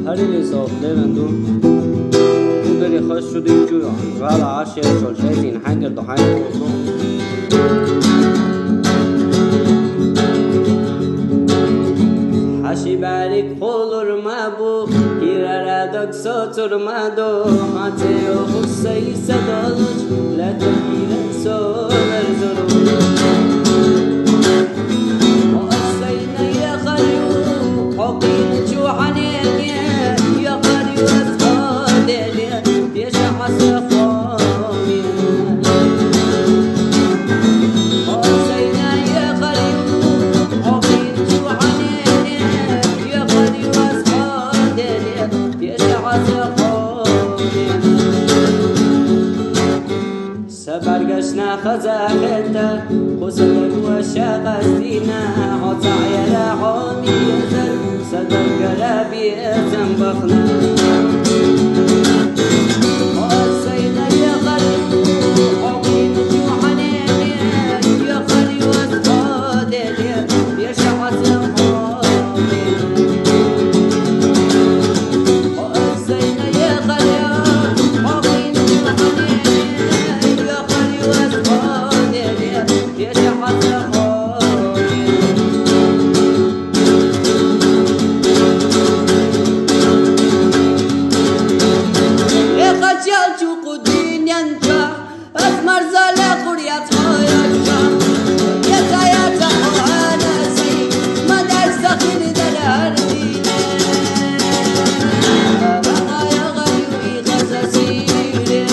هريلي صوت ليفندو وقري خش دي جوع غالا عاشر شول شايتين حنجر ضحايا حشي بارك خولر مابو كيرا دك سوتر مادو ماتيو خصي سدولج لا تكير سوبر زرو وقصينا يا خريو حقين جوحني يا خريو أصحابي يا حسفوني وقصينا يا خريو حقين جوحني يا خريو أصحابي يا حسفوني سبرقشنا خزاكتا خسر وشاقستينا عطايا لحومي يزر صدر قلبي زنبخنا وقصينا يا خلي حقين جوحنيني يا خلي واسقادي يا شعث حومي وقصينا يا خلي حقين جوحنيني يا خلي واسقادي يا شعث حومي يقجل قدين ينجا أثمر زالة قرية خيرجا يتايا تحوانا سي ما دستخين دلاردين بقى يا غيوي غزاسيري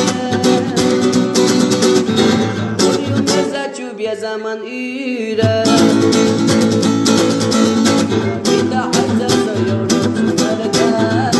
واليوم يزاجو بيا زمن إيرا كده حتى سيورو ملكا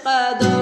قدر